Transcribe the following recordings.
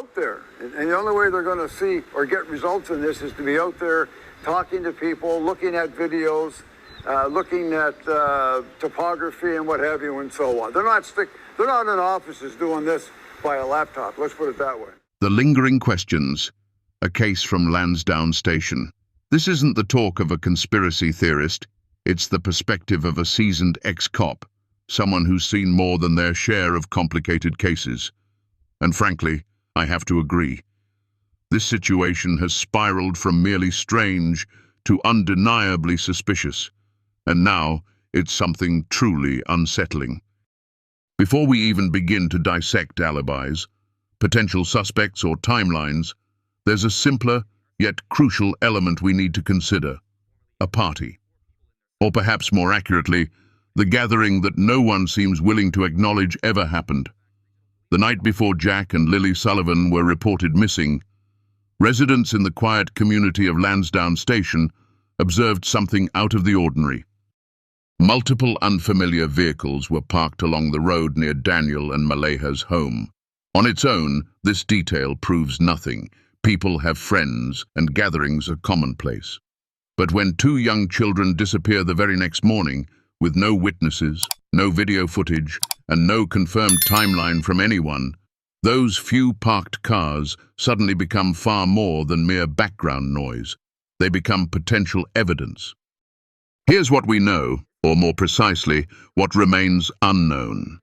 out there. And the only way they're going to see or get results in this is to be out there talking to people, looking at videos, looking at topography and what have you and so on. They're not in offices doing this by a laptop. Let's put it that way. The lingering questions. A case from Lansdowne Station. This isn't the talk of a conspiracy theorist. It's the perspective of a seasoned ex-cop, someone who's seen more than their share of complicated cases. And frankly, I have to agree. This situation has spiraled from merely strange to undeniably suspicious. And now, it's something truly unsettling. Before we even begin to dissect alibis, potential suspects or timelines, there's a simpler, yet crucial element we need to consider: a party. Or perhaps more accurately, the gathering that no one seems willing to acknowledge ever happened. The night before Jack and Lily Sullivan were reported missing, residents in the quiet community of Lansdowne Station observed something out of the ordinary. Multiple unfamiliar vehicles were parked along the road near Daniel and Maleha's home. On its own, this detail proves nothing. People have friends, and gatherings are commonplace. But when two young children disappear the very next morning, with no witnesses, no video footage, and no confirmed timeline from anyone, those few parked cars suddenly become far more than mere background noise. They become potential evidence. Here's what we know, or more precisely, what remains unknown.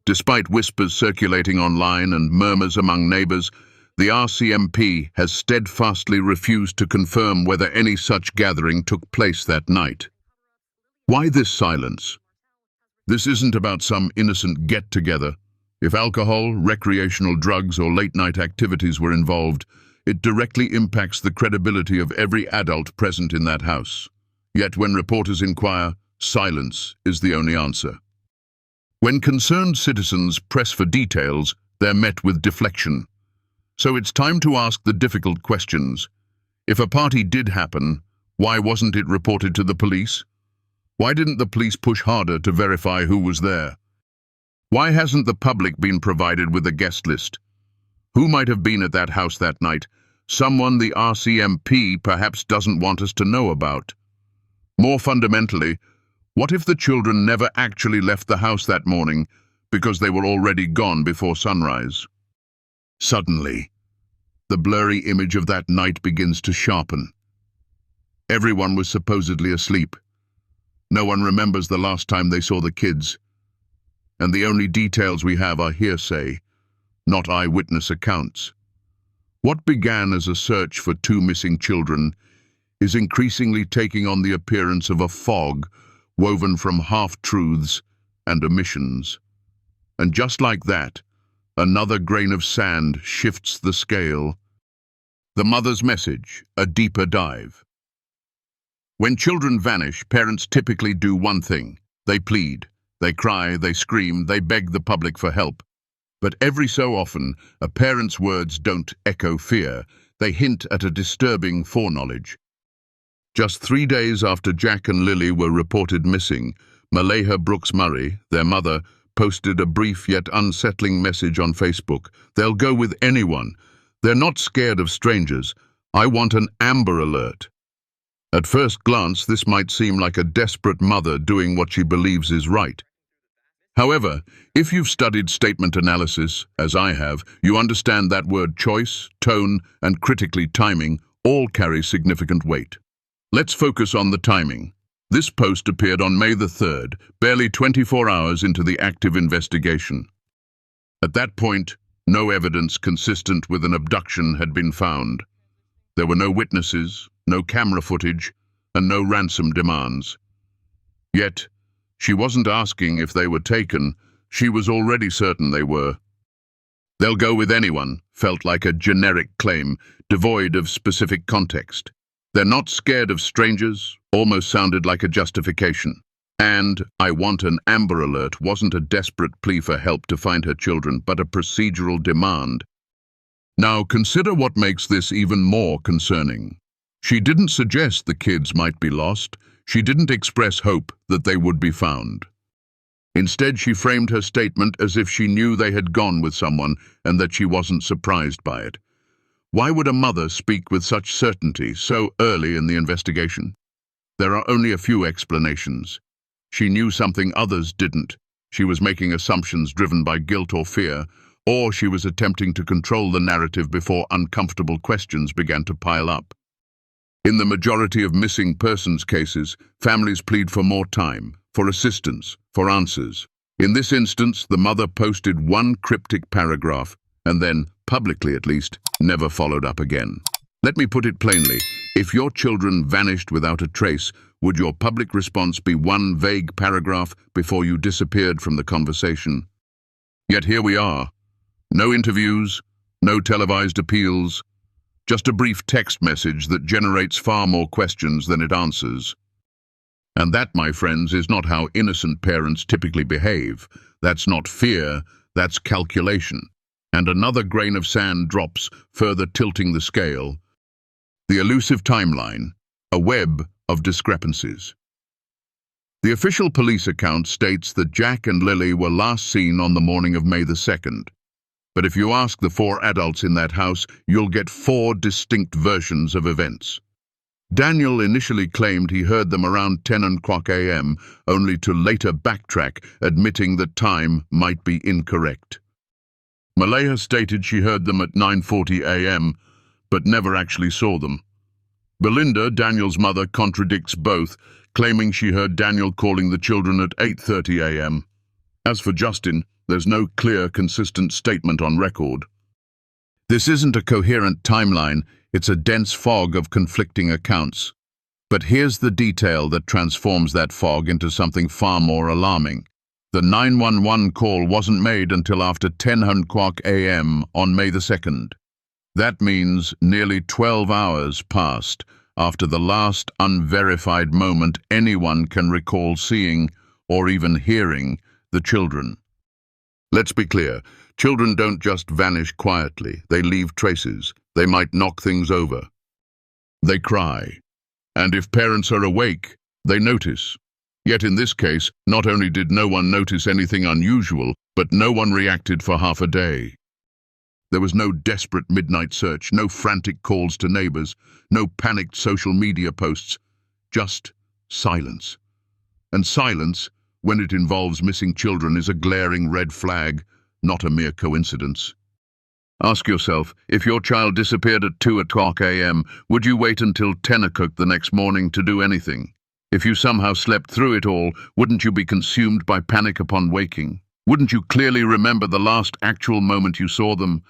Despite whispers circulating online and murmurs among neighbors, the RCMP has steadfastly refused to confirm whether any such gathering took place that night. Why this silence? This isn't about some innocent get-together. If alcohol, recreational drugs, or late-night activities were involved, it directly impacts the credibility of every adult present in that house. Yet when reporters inquire, silence is the only answer. When concerned citizens press for details, they're met with deflection. So it's time to ask the difficult questions. If a party did happen, why wasn't it reported to the police? Why didn't the police push harder to verify who was there? Why hasn't the public been provided with a guest list? Who might have been at that house that night? Someone the RCMP perhaps doesn't want us to know about. More fundamentally, what if the children never actually left the house that morning because they were already gone before sunrise? Suddenly, the blurry image of that night begins to sharpen. Everyone was supposedly asleep. No one remembers the last time they saw the kids. And the only details we have are hearsay, not eyewitness accounts. What began as a search for two missing children is increasingly taking on the appearance of a fog woven from half-truths and omissions. And just like that, another grain of sand shifts the scale. The mother's message, a deeper dive. When children vanish, parents typically do one thing. They plead, they cry, they scream, they beg the public for help. But every so often, a parent's words don't echo fear. They hint at a disturbing foreknowledge. Just 3 days after Jack and Lily were reported missing, Maleha Brooks Murray, their mother, posted a brief yet unsettling message on Facebook. They'll go with anyone. They're not scared of strangers. I want an Amber Alert. At first glance, this might seem like a desperate mother doing what she believes is right. However, if you've studied statement analysis, as I have, you understand that word choice, tone, and critically timing all carry significant weight. Let's focus on the timing. This post appeared on May the 3rd, barely 24 hours into the active investigation. At that point, no evidence consistent with an abduction had been found. There were no witnesses, no camera footage, and no ransom demands. Yet, she wasn't asking if they were taken. She was already certain they were. They'll go with anyone felt like a generic claim, devoid of specific context. They're not scared of strangers almost sounded like a justification. And I want an Amber Alert wasn't a desperate plea for help to find her children, but a procedural demand. Now consider what makes this even more concerning. She didn't suggest the kids might be lost. She didn't express hope that they would be found. Instead, she framed her statement as if she knew they had gone with someone and that she wasn't surprised by it. Why would a mother speak with such certainty so early in the investigation? There are only a few explanations. She knew something others didn't. She was making assumptions driven by guilt or fear, or she was attempting to control the narrative before uncomfortable questions began to pile up. In the majority of missing persons cases, families plead for more time, for assistance, for answers. In this instance, the mother posted one cryptic paragraph and then, publicly at least, never followed up again. Let me put it plainly. If your children vanished without a trace, would your public response be one vague paragraph before you disappeared from the conversation? Yet here we are. No interviews, no televised appeals, just a brief text message that generates far more questions than it answers. And that, my friends, is not how innocent parents typically behave. That's not fear, that's calculation. And another grain of sand drops, further tilting the scale. The elusive timeline, a web of discrepancies. The official police account states that Jack and Lily were last seen on the morning of May the 2nd. But if you ask the 4 adults in that house, you'll get 4 distinct versions of events. Daniel initially claimed he heard them around 10 o'clock a.m., only to later backtrack, admitting that time might be incorrect. Malaya stated she heard them at 9:40 a.m., but never actually saw them. Belinda, Daniel's mother, contradicts both, claiming she heard Daniel calling the children at 8:30 a.m. As for Justin, there's no clear, consistent statement on record. This isn't a coherent timeline, it's a dense fog of conflicting accounts. But here's the detail that transforms that fog into something far more alarming. The 911 call wasn't made until after 10 o'clock a.m. on May the 2nd. That means nearly 12 hours passed after the last unverified moment anyone can recall seeing or even hearing the children. Let's be clear, children don't just vanish quietly, they leave traces. They might knock things over. They cry. And if parents are awake, they notice. Yet in this case, not only did no one notice anything unusual, but no one reacted for half a day. There was no desperate midnight search, no frantic calls to neighbors, no panicked social media posts, just silence. And silence, when it involves missing children, is a glaring red flag, not a mere coincidence. Ask yourself, if your child disappeared at 2 o'clock a.m., would you wait until 10 o'clock the next morning to do anything? If you somehow slept through it all, wouldn't you be consumed by panic upon waking? Wouldn't you clearly remember the last actual moment you saw them?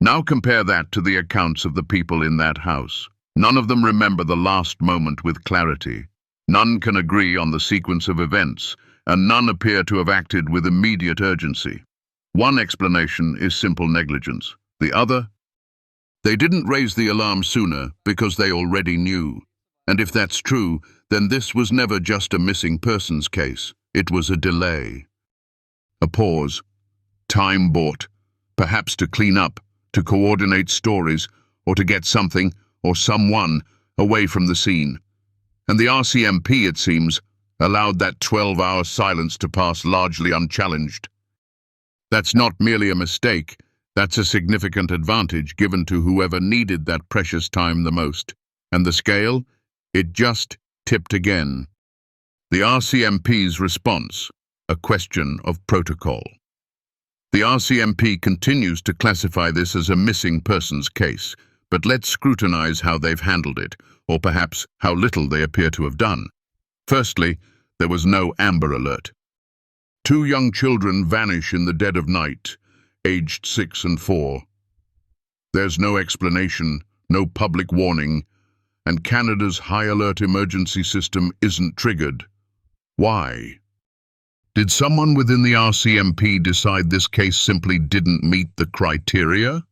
Now compare that to the accounts of the people in that house. None of them remember the last moment with clarity. None can agree on the sequence of events, and none appear to have acted with immediate urgency. One explanation is simple negligence. The other? They didn't raise the alarm sooner because they already knew. And if that's true, then this was never just a missing persons case. It was a delay. A pause. Time bought. Perhaps to clean up, to coordinate stories, or to get something, or someone, away from the scene. And the RCMP, it seems, allowed that 12-hour silence to pass largely unchallenged. That's not merely a mistake, that's a significant advantage given to whoever needed that precious time the most. And the scale? It just tipped again. The RCMP's response, a question of protocol. The RCMP continues to classify this as a missing persons case, but let's scrutinize how they've handled it, or perhaps how little they appear to have done. Firstly, there was no Amber Alert. 2 young children vanish in the dead of night, aged 6 and 4. There's no explanation, no public warning, and Canada's high alert emergency system isn't triggered. Why? Did someone within the RCMP decide this case simply didn't meet the criteria?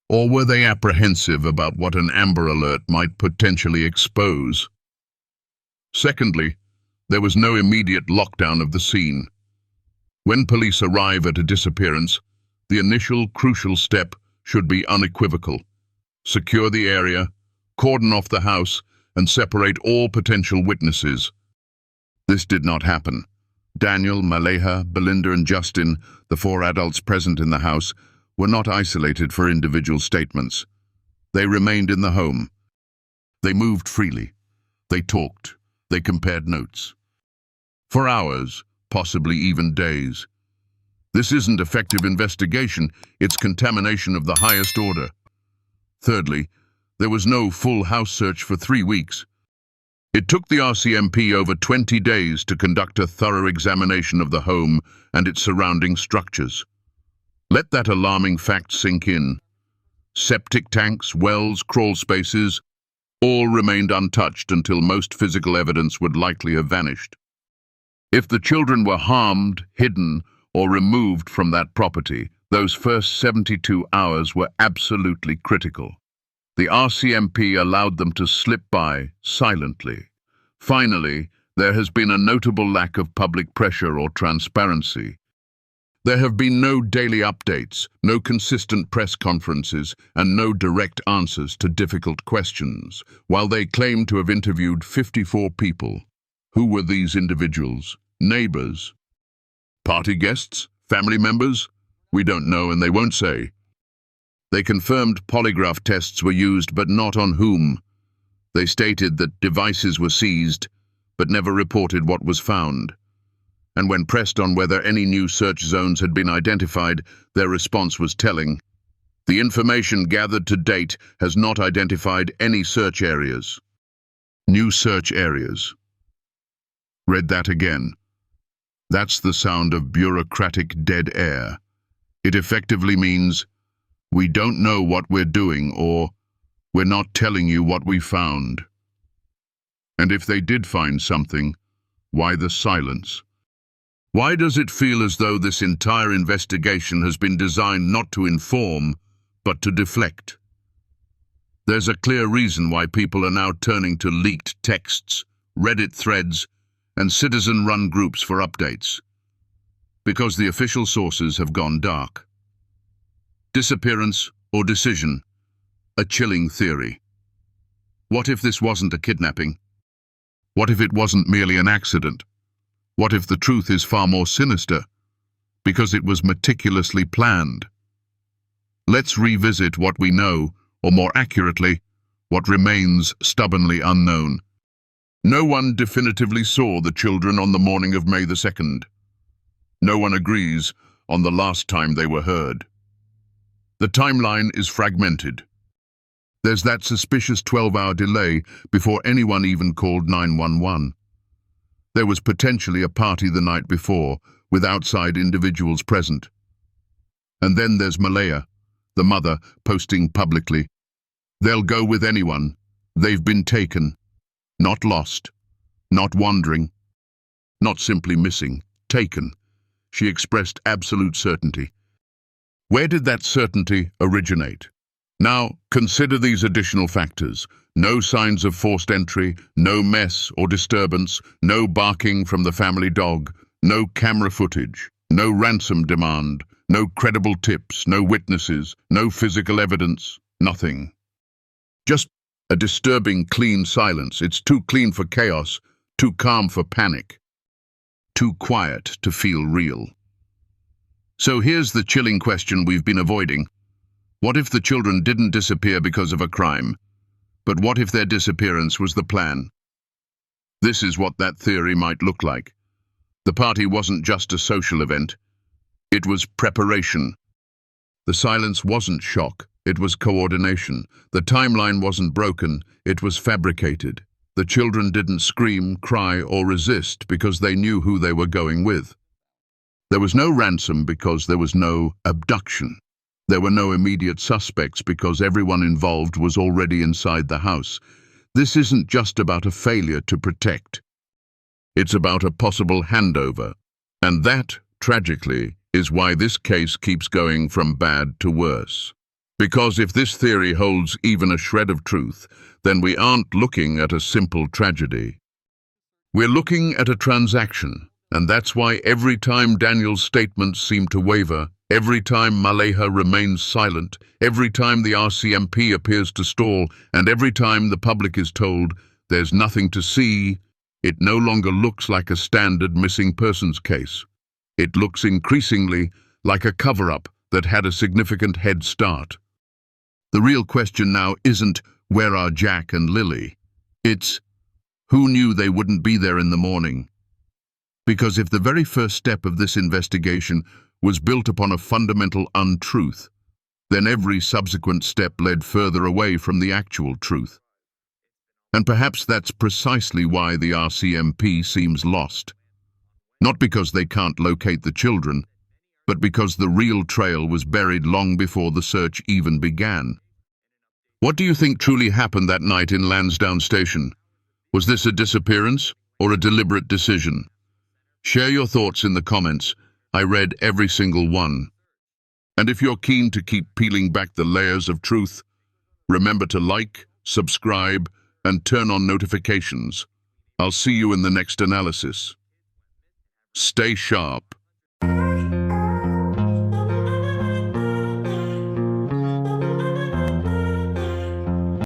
Or were they apprehensive about what an Amber Alert might potentially expose? Secondly, there was no immediate lockdown of the scene. When police arrive at a disappearance, the initial crucial step should be unequivocal. Secure the area, cordon off the house, and separate all potential witnesses. This did not happen. Daniel, Maleha, Belinda and Justin, the 4 adults present in the house, were not isolated for individual statements. They remained in the home. They moved freely. They talked. They compared notes. For hours, possibly even days. This isn't effective investigation, it's contamination of the highest order. Thirdly, there was no full house search for 3 weeks. It took the RCMP over 20 days to conduct a thorough examination of the home and its surrounding structures. Let that alarming fact sink in. Septic tanks, wells, crawl spaces, all remained untouched until most physical evidence would likely have vanished. If the children were harmed, hidden, or removed from that property, those first 72 hours were absolutely critical. The RCMP allowed them to slip by silently. Finally, there has been a notable lack of public pressure or transparency. There have been no daily updates, no consistent press conferences, and no direct answers to difficult questions. While they claim to have interviewed 54 people, who were these individuals? Neighbors? Party guests? Family members? We don't know and they won't say. They confirmed polygraph tests were used, but not on whom. They stated that devices were seized, but never reported what was found. And when pressed on whether any new search zones had been identified, their response was telling. The information gathered to date has not identified any search areas. New search areas. Read that again. That's the sound of bureaucratic dead air. It effectively means, we don't know what we're doing, or we're not telling you what we found. And if they did find something, why the silence? Why does it feel as though this entire investigation has been designed not to inform, but to deflect? There's a clear reason why people are now turning to leaked texts, Reddit threads, and citizen-run groups for updates. Because the official sources have gone dark. Disappearance or decision, a chilling theory. What if this wasn't a kidnapping? What if it wasn't merely an accident? What if the truth is far more sinister, because it was meticulously planned? Let's revisit what we know, or more accurately, what remains stubbornly unknown. No one definitively saw the children on the morning of May the 2nd. No one agrees on the last time they were heard. The timeline is fragmented. There's that suspicious 12-hour delay before anyone even called 911. There was potentially a party the night before, with outside individuals present. And then there's Malaya, the mother, posting publicly, "They'll go with anyone. They've been taken. Not lost. Not wandering. Not simply missing. Taken." She expressed absolute certainty. Where did that certainty originate? Now, consider these additional factors. No signs of forced entry, no mess or disturbance, no barking from the family dog, no camera footage, no ransom demand, no credible tips, no witnesses, no physical evidence, nothing. Just a disturbing, clean silence. It's too clean for chaos, too calm for panic, too quiet to feel real. So here's the chilling question we've been avoiding. What if the children didn't disappear because of a crime? But what if their disappearance was the plan? This is what that theory might look like. The party wasn't just a social event. It was preparation. The silence wasn't shock. It was coordination. The timeline wasn't broken. It was fabricated. The children didn't scream, cry, or resist because they knew who they were going with. There was no ransom because there was no abduction. There were no immediate suspects because everyone involved was already inside the house. This isn't just about a failure to protect. It's about a possible handover. And that, tragically, is why this case keeps going from bad to worse. Because if this theory holds even a shred of truth, then we aren't looking at a simple tragedy. We're looking at a transaction. And that's why every time Daniel's statements seem to waver, every time Maleha remains silent, every time the RCMP appears to stall, and every time the public is told there's nothing to see, It no longer looks like a standard missing persons case. It looks increasingly like a cover-up that had a significant head start. The real question now isn't, where are Jack and Lily? It's, who knew they wouldn't be there in the morning? Because if the very first step of this investigation was built upon a fundamental untruth, then every subsequent step led further away from the actual truth. And perhaps that's precisely why the RCMP seems lost. Not because they can't locate the children, but because the real trail was buried long before the search even began. What do you think truly happened that night in Lansdowne Station? Was this a disappearance or a deliberate decision? Share your thoughts in the comments. I read every single one. And if you're keen to keep peeling back the layers of truth, remember to like, subscribe, and turn on notifications. I'll see you in the next analysis. Stay sharp.